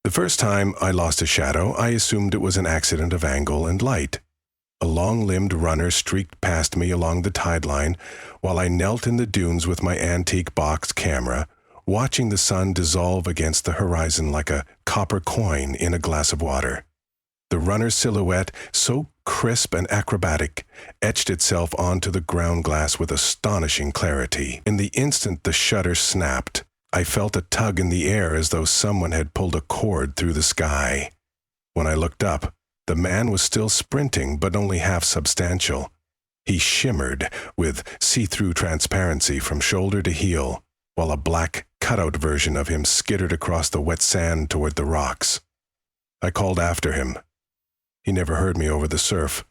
The first time I lost a shadow, I assumed it was an accident of angle and light. A long-limbed runner streaked past me along the tide line while I knelt in the dunes with my antique box camera, watching the sun dissolve against the horizon like a copper coin in a glass of water. The runner's silhouette, so crisp and acrobatic, etched itself onto the ground glass with astonishing clarity. In the instant the shutter snapped, I felt a tug in the air as though someone had pulled a cord through the sky. When I looked up, the man was still sprinting, but only half substantial. He shimmered with see-through transparency from shoulder to heel, while a black cutout version of him skittered across the wet sand toward the rocks. I called after him. He never heard me over the surf,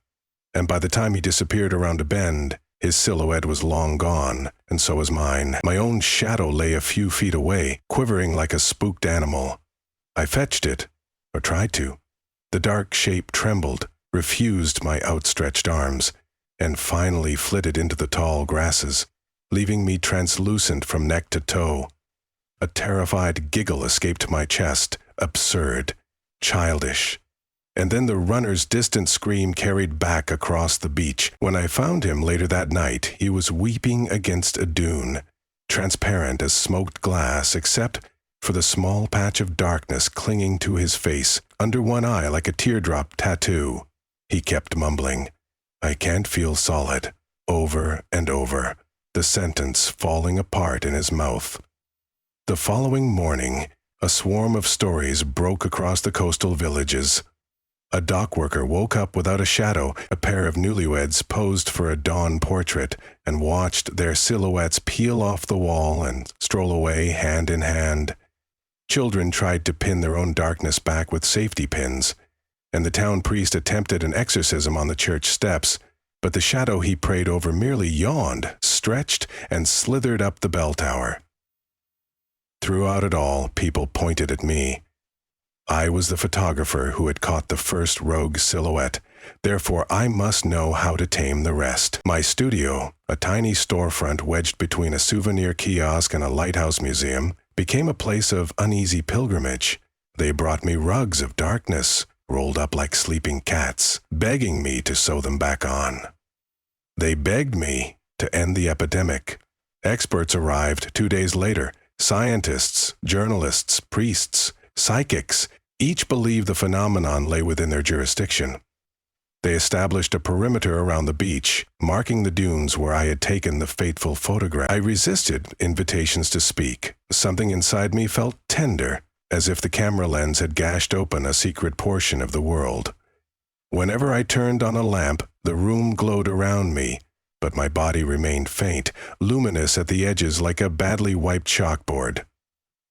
and by the time he disappeared around a bend, his silhouette was long gone, and so was mine. My own shadow lay a few feet away, quivering like a spooked animal. I fetched it, or tried to. The dark shape trembled, refused my outstretched arms, and finally flitted into the tall grasses, leaving me translucent from neck to toe. A terrified giggle escaped my chest, absurd, childish. And then the runner's distant scream carried back across the beach. When I found him later that night, he was weeping against a dune, transparent as smoked glass except for the small patch of darkness clinging to his face, under one eye like a teardrop tattoo. He kept mumbling, "I can't feel solid," over and over, the sentence falling apart in his mouth. The following morning, a swarm of stories broke across the coastal villages. A dock worker woke up without a shadow, a pair of newlyweds posed for a dawn portrait and watched their silhouettes peel off the wall and stroll away hand in hand. Children tried to pin their own darkness back with safety pins, and the town priest attempted an exorcism on the church steps, but the shadow he prayed over merely yawned, stretched, and slithered up the bell tower. Throughout it all, people pointed at me. I was the photographer who had caught the first rogue silhouette, therefore I must know how to tame the rest. My studio, a tiny storefront wedged between a souvenir kiosk and a lighthouse museum, became a place of uneasy pilgrimage. They brought me rugs of darkness, rolled up like sleeping cats, begging me to sew them back on. They begged me to end the epidemic. Experts arrived 2 days later, scientists, journalists, priests, psychics, each believed the phenomenon lay within their jurisdiction. They established a perimeter around the beach, marking the dunes where I had taken the fateful photograph. I resisted invitations to speak. Something inside me felt tender, as if the camera lens had gashed open a secret portion of the world. Whenever I turned on a lamp, the room glowed around me, but my body remained faint, luminous at the edges like a badly wiped chalkboard.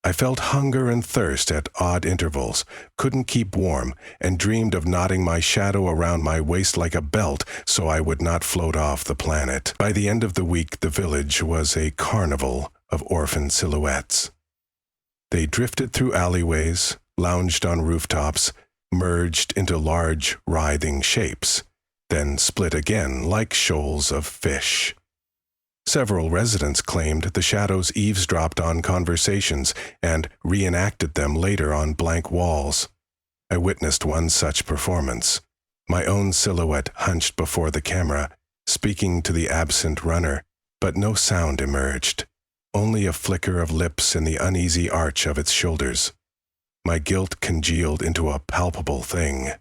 I felt hunger and thirst at odd intervals, couldn't keep warm, and dreamed of knotting my shadow around my waist like a belt so I would not float off the planet. By the end of the week, the village was a carnival of orphan silhouettes. They drifted through alleyways, lounged on rooftops, merged into large, writhing shapes, then split again like shoals of fish. Several residents claimed the shadows eavesdropped on conversations and reenacted them later on blank walls. I witnessed one such performance. My own silhouette hunched before the camera, speaking to the absent runner, but no sound emerged, only a flicker of lips in the uneasy arch of its shoulders. My guilt congealed into a palpable thing.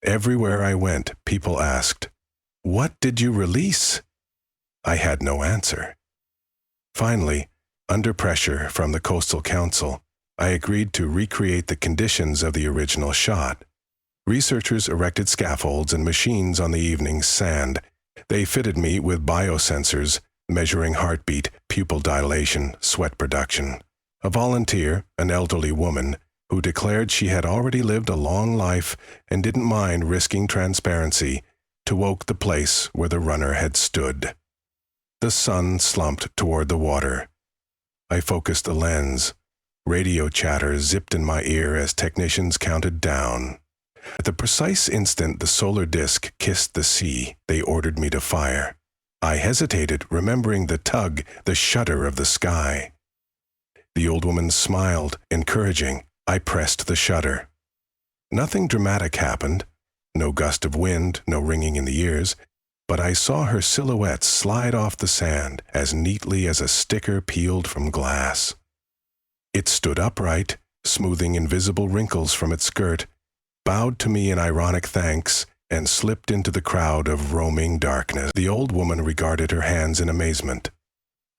Everywhere I went, people asked, "What did you release?" I had no answer. Finally, under pressure from the Coastal Council, I agreed to recreate the conditions of the original shot. Researchers erected scaffolds and machines on the evening's sand. They fitted me with biosensors, measuring heartbeat, pupil dilation, sweat production. A volunteer, an elderly woman, who declared she had already lived a long life and didn't mind risking transparency, awoke the place where the runner had stood. The sun slumped toward the water. I focused the lens. Radio chatter zipped in my ear as technicians counted down. At the precise instant the solar disk kissed the sea, they ordered me to fire. I hesitated, remembering the tug, the shudder of the sky. The old woman smiled, encouraging. I pressed the shutter. Nothing dramatic happened. No gust of wind, no ringing in the ears, but I saw her silhouette slide off the sand as neatly as a sticker peeled from glass. It stood upright, smoothing invisible wrinkles from its skirt, bowed to me in ironic thanks, and slipped into the crowd of roaming darkness. The old woman regarded her hands in amazement.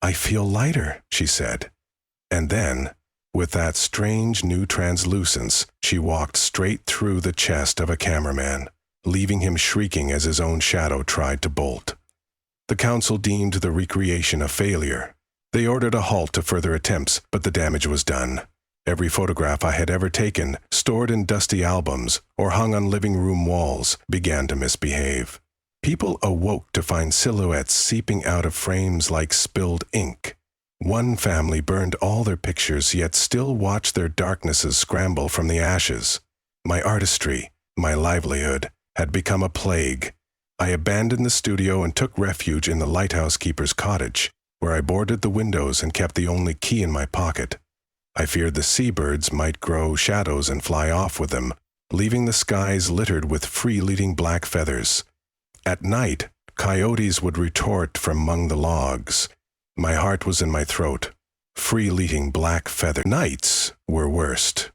"I feel lighter," she said. And then, with that strange new translucence, she walked straight through the chest of a cameraman, leaving him shrieking as his own shadow tried to bolt. The council deemed the recreation a failure. They ordered a halt to further attempts, but the damage was done. Every photograph I had ever taken, stored in dusty albums or hung on living room walls, began to misbehave. People awoke to find silhouettes seeping out of frames like spilled ink. One family burned all their pictures, yet still watched their darknesses scramble from the ashes. My artistry, my livelihood, had become a plague. I abandoned the studio and took refuge in the lighthouse keeper's cottage, where I boarded the windows and kept the only key in my pocket. I feared the seabirds might grow shadows and fly off with them, leaving the skies littered with free-leading black feathers. At night, coyotes would retort from among the logs. My heart was in my throat. Free-leading black feather nights were worst.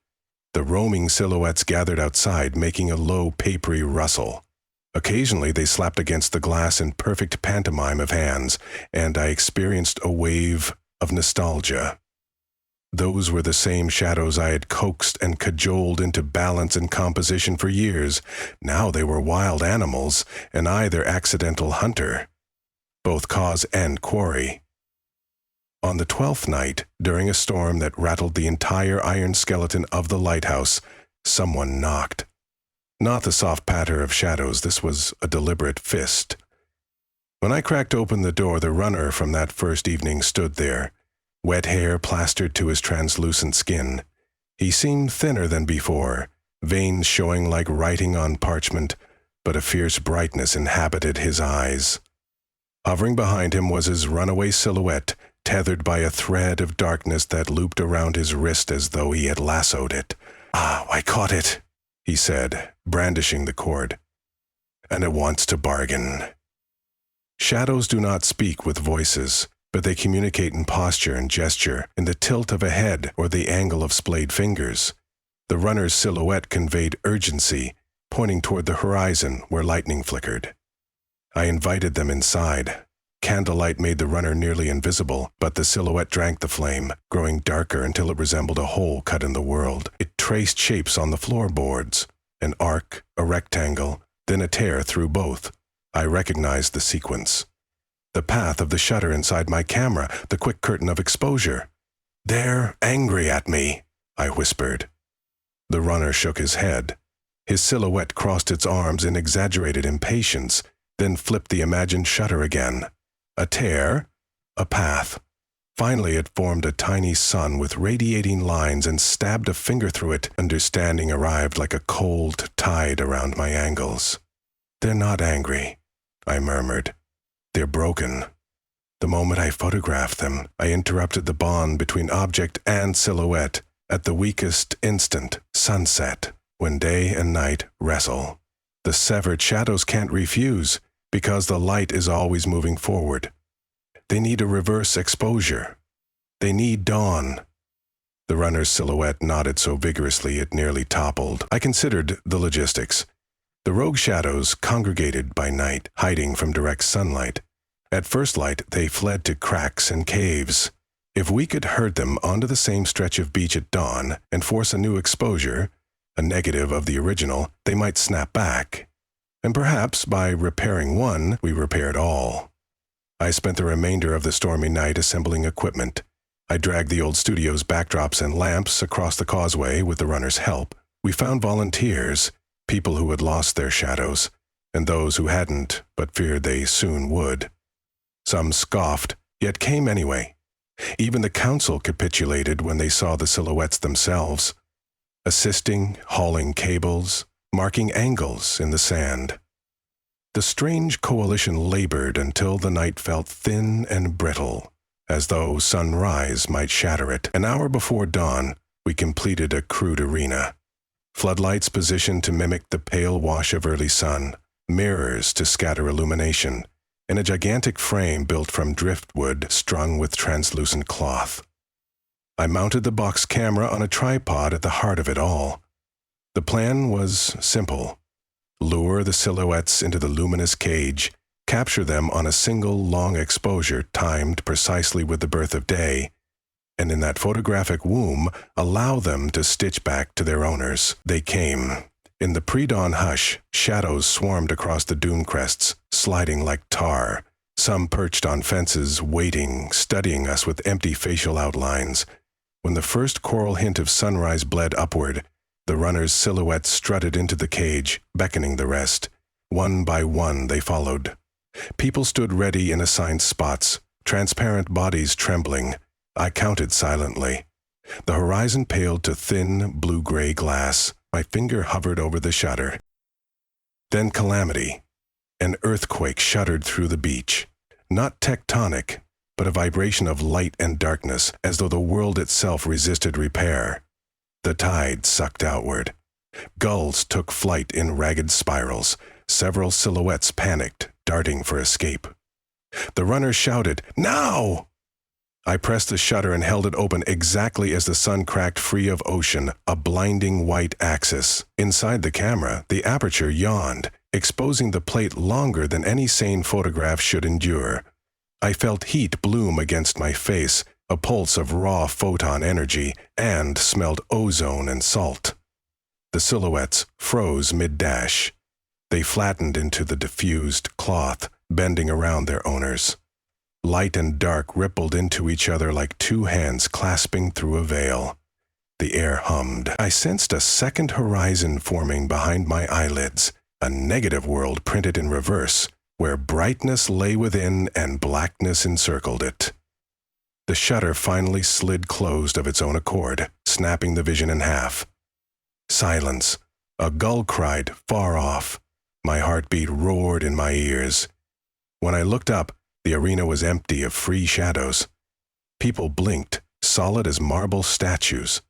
The roaming silhouettes gathered outside, making a low, papery rustle. Occasionally they slapped against the glass in perfect pantomime of hands, and I experienced a wave of nostalgia. Those were the same shadows I had coaxed and cajoled into balance and composition for years. Now they were wild animals, and I their accidental hunter. Both cause and quarry. On the 12th night, during a storm that rattled the entire iron skeleton of the lighthouse, someone knocked. Not the soft patter of shadows, this was a deliberate fist. When I cracked open the door, the runner from that first evening stood there, wet hair plastered to his translucent skin. He seemed thinner than before, veins showing like writing on parchment, but a fierce brightness inhabited his eyes. Hovering behind him was his runaway silhouette, tethered by a thread of darkness that looped around his wrist as though he had lassoed it. "Ah, I caught it," he said, brandishing the cord. "And it wants to bargain." Shadows do not speak with voices, but they communicate in posture and gesture, in the tilt of a head or the angle of splayed fingers. The runner's silhouette conveyed urgency, pointing toward the horizon where lightning flickered. I invited them inside. Candlelight made the runner nearly invisible, but the silhouette drank the flame, growing darker until it resembled a hole cut in the world. It traced shapes on the floorboards, an arc, a rectangle, then a tear through both. I recognized the sequence. The path of the shutter inside my camera, the quick curtain of exposure. "They're angry at me," I whispered. The runner shook his head. His silhouette crossed its arms in exaggerated impatience, then flipped the imagined shutter again. A tear, a path. Finally it formed a tiny sun with radiating lines and stabbed a finger through it. Understanding arrived like a cold tide around my ankles. "They're not angry," I murmured. "They're broken." The moment I photographed them, I interrupted the bond between object and silhouette at the weakest instant, sunset, when day and night wrestle. The severed shadows can't refuse, because the light is always moving forward. They need a reverse exposure. They need dawn. The runner's silhouette nodded so vigorously it nearly toppled. I considered the logistics. The rogue shadows congregated by night, hiding from direct sunlight. At first light, they fled to cracks and caves. If we could herd them onto the same stretch of beach at dawn and force a new exposure, a negative of the original, they might snap back. And perhaps by repairing one, we repaired all. I spent the remainder of the stormy night assembling equipment. I dragged the old studio's backdrops and lamps across the causeway with the runner's help. We found volunteers, people who had lost their shadows, and those who hadn't, but feared they soon would. Some scoffed, yet came anyway. Even the council capitulated when they saw the silhouettes themselves, assisting, hauling cables, marking angles in the sand. The strange coalition labored until the night felt thin and brittle, as though sunrise might shatter it. An hour before dawn, We completed a crude arena. Floodlights positioned to mimic the pale wash of early sun, mirrors to scatter illumination, and a gigantic frame built from driftwood strung with translucent cloth. I mounted the box camera on a tripod at the heart of it all. The plan was simple. Lure the silhouettes into the luminous cage, capture them on a single long exposure timed precisely with the birth of day, and in that photographic womb, allow them to stitch back to their owners. They came. In the pre-dawn hush, shadows swarmed across the dune crests, sliding like tar. Some perched on fences, waiting, studying us with empty facial outlines. When the first coral hint of sunrise bled upward, the runner's silhouette strutted into the cage, beckoning the rest. One by one they followed. People stood ready in assigned spots, transparent bodies trembling. I counted silently. The horizon paled to thin, blue-gray glass. My finger hovered over the shutter. Then calamity. An earthquake shuddered through the beach. Not tectonic, but a vibration of light and darkness, as though the world itself resisted repair. The tide sucked outward. Gulls took flight in ragged spirals. Several silhouettes panicked, darting for escape. The runner shouted, "Now!" I pressed the shutter and held it open exactly as the sun cracked free of ocean, a blinding white axis. Inside the camera, the aperture yawned, exposing the plate longer than any sane photograph should endure. I felt heat bloom against my face, a pulse of raw photon energy, and smelled ozone and salt. The silhouettes froze mid-dash. They flattened into the diffused cloth, bending around their owners. Light and dark rippled into each other like two hands clasping through a veil. The air hummed. I sensed a second horizon forming behind my eyelids, a negative world printed in reverse, where brightness lay within and blackness encircled it. The shutter finally slid closed of its own accord, snapping the vision in half. Silence. A gull cried far off. My heartbeat roared in my ears. When I looked up, the arena was empty of free shadows. People blinked, solid as marble statues.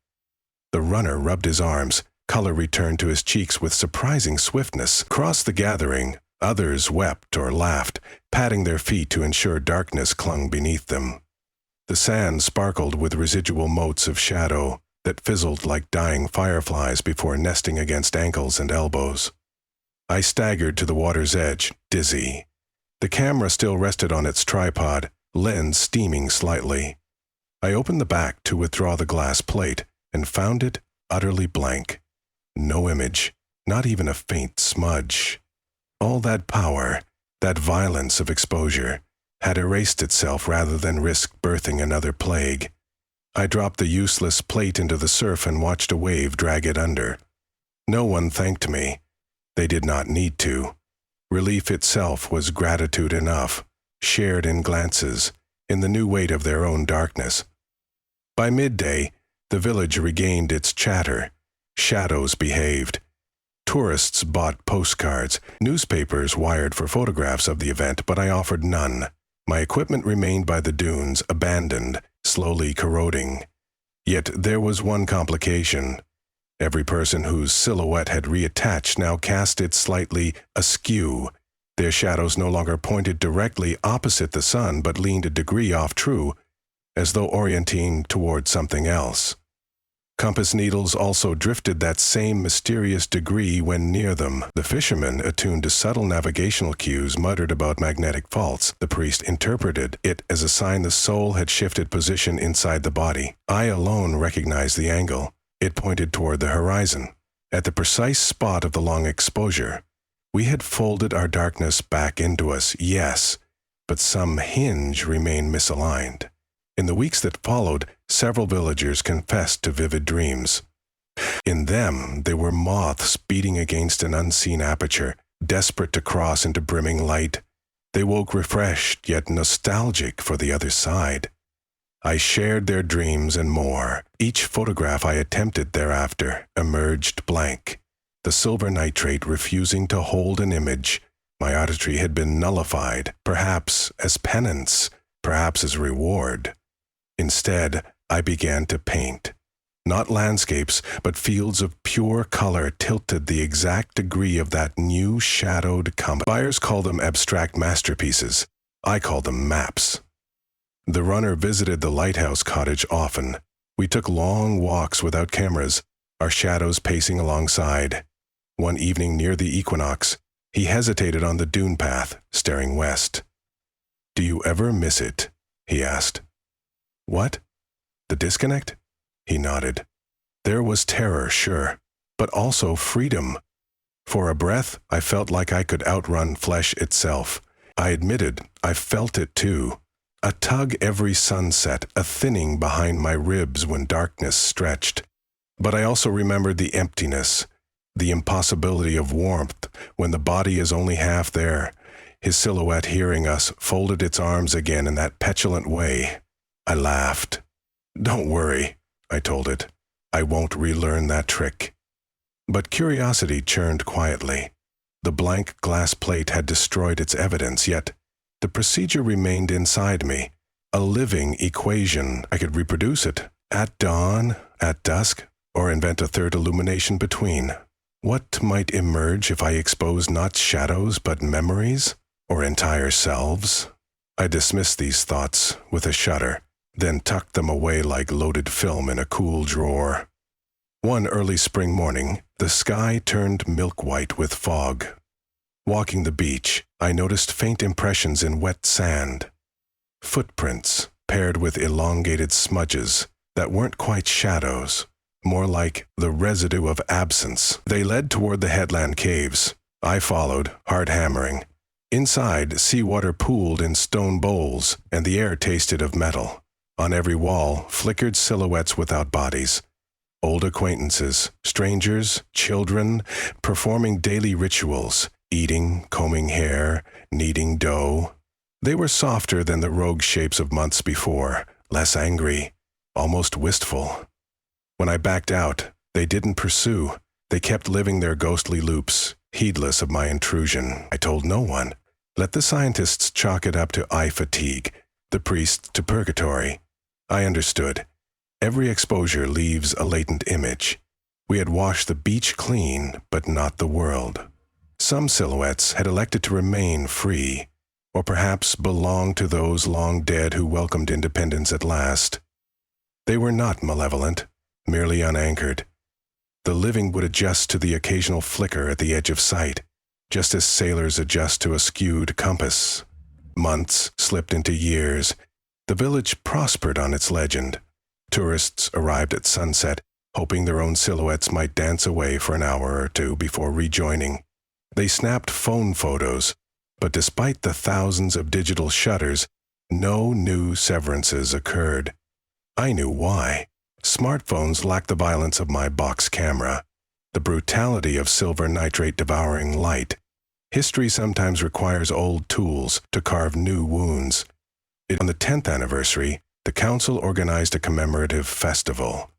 The runner rubbed his arms. Color returned to his cheeks with surprising swiftness. Across the gathering, others wept or laughed, patting their feet to ensure darkness clung beneath them. The sand sparkled with residual motes of shadow that fizzled like dying fireflies before nesting against ankles and elbows. I staggered to the water's edge, dizzy. The camera still rested on its tripod, lens steaming slightly. I opened the back to withdraw the glass plate and found it utterly blank. No image, not even a faint smudge. All that power, that violence of exposure, had erased itself rather than risk birthing another plague. I dropped the useless plate into the surf and watched a wave drag it under. No one thanked me. They did not need to. Relief itself was gratitude enough, shared in glances, in the new weight of their own darkness. By midday, the village regained its chatter. Shadows behaved. Tourists bought postcards, newspapers wired for photographs of the event, but I offered none. My equipment remained by the dunes, abandoned, slowly corroding. Yet there was one complication. Every person whose silhouette had reattached now cast it slightly askew. Their shadows no longer pointed directly opposite the sun, but leaned a degree off true, as though orienting toward something else. Compass needles also drifted that same mysterious degree when near them. The fisherman, attuned to subtle navigational cues, muttered about magnetic faults. The priest interpreted it as a sign the soul had shifted position inside the body. I alone recognized the angle. It pointed toward the horizon, at the precise spot of the long exposure. We had folded our darkness back into us, yes, but some hinge remained misaligned. In the weeks that followed, several villagers confessed to vivid dreams. In them, there were moths beating against an unseen aperture, desperate to cross into brimming light. They woke refreshed, yet nostalgic for the other side. I shared their dreams and more. Each photograph I attempted thereafter emerged blank, the silver nitrate refusing to hold an image. My artistry had been nullified, perhaps as penance, perhaps as reward. Instead, I began to paint. Not landscapes, but fields of pure color tilted the exact degree of that new shadowed compass. Buyers call them abstract masterpieces. I call them maps. The runner visited the lighthouse cottage often. We took long walks without cameras, our shadows pacing alongside. One evening near the equinox, he hesitated on the dune path, staring west. "Do you ever miss it?" he asked. "What? The disconnect?" He nodded. There was terror, sure, but also freedom. For a breath, I felt like I could outrun flesh itself. I admitted I felt it too. A tug every sunset, a thinning behind my ribs when darkness stretched. But I also remembered the emptiness, the impossibility of warmth when the body is only half there. His silhouette, hearing us, folded its arms again in that petulant way. I laughed. "Don't worry," I told it. "I won't relearn that trick." But curiosity churned quietly. The blank glass plate had destroyed its evidence, yet the procedure remained inside me. A living equation. I could reproduce it, at dawn, at dusk, or invent a third illumination between. What might emerge if I exposed not shadows but memories, or entire selves? I dismissed these thoughts with a shudder, then tucked them away like loaded film in a cool drawer. One early spring morning, the sky turned milk-white with fog. Walking the beach, I noticed faint impressions in wet sand. Footprints, paired with elongated smudges that weren't quite shadows, more like the residue of absence. They led toward the headland caves. I followed, heart hammering. Inside, seawater pooled in stone bowls, and the air tasted of metal. On every wall, flickered silhouettes without bodies. Old acquaintances, strangers, children, performing daily rituals, eating, combing hair, kneading dough. They were softer than the rogue shapes of months before, less angry, almost wistful. When I backed out, they didn't pursue. They kept living their ghostly loops, heedless of my intrusion. I told no one. Let the scientists chalk it up to eye fatigue, the priests to purgatory. I understood. Every exposure leaves a latent image. We had washed the beach clean, but not the world. Some silhouettes had elected to remain free, or perhaps belonged to those long dead who welcomed independence at last. They were not malevolent, merely unanchored. The living would adjust to the occasional flicker at the edge of sight, just as sailors adjust to a skewed compass. Months slipped into years. The village prospered on its legend. Tourists arrived at sunset, hoping their own silhouettes might dance away for an hour or two before rejoining. They snapped phone photos, but despite the thousands of digital shutters, no new severances occurred. I knew why. Smartphones lacked the violence of my box camera, the brutality of silver nitrate devouring light. History sometimes requires old tools to carve new wounds. On the 10th anniversary, the council organized a commemorative festival.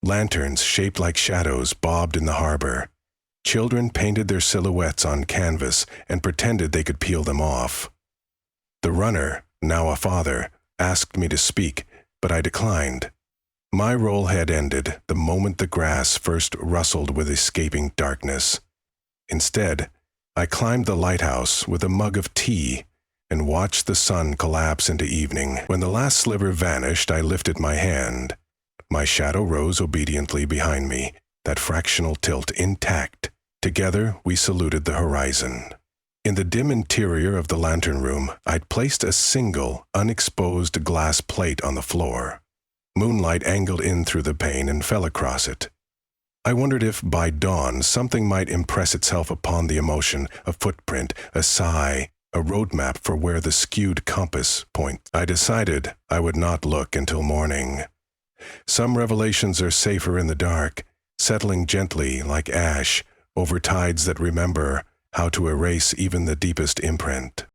Lanterns shaped like shadows bobbed in the harbor. Children painted their silhouettes on canvas and pretended they could peel them off. The runner, now a father, asked me to speak, but I declined. My role had ended the moment the grass first rustled with escaping darkness. Instead, I climbed the lighthouse with a mug of tea and watched the sun collapse into evening. When the last sliver vanished, I lifted my hand. My shadow rose obediently behind me, that fractional tilt intact. Together, we saluted the horizon. In the dim interior of the lantern room, I'd placed a single, unexposed glass plate on the floor. Moonlight angled in through the pane and fell across it. I wondered if, by dawn, something might impress itself upon the emotion, a footprint, a sigh, a roadmap for where the skewed compass points. I decided I would not look until morning. Some revelations are safer in the dark, settling gently like ash over tides that remember how to erase even the deepest imprint.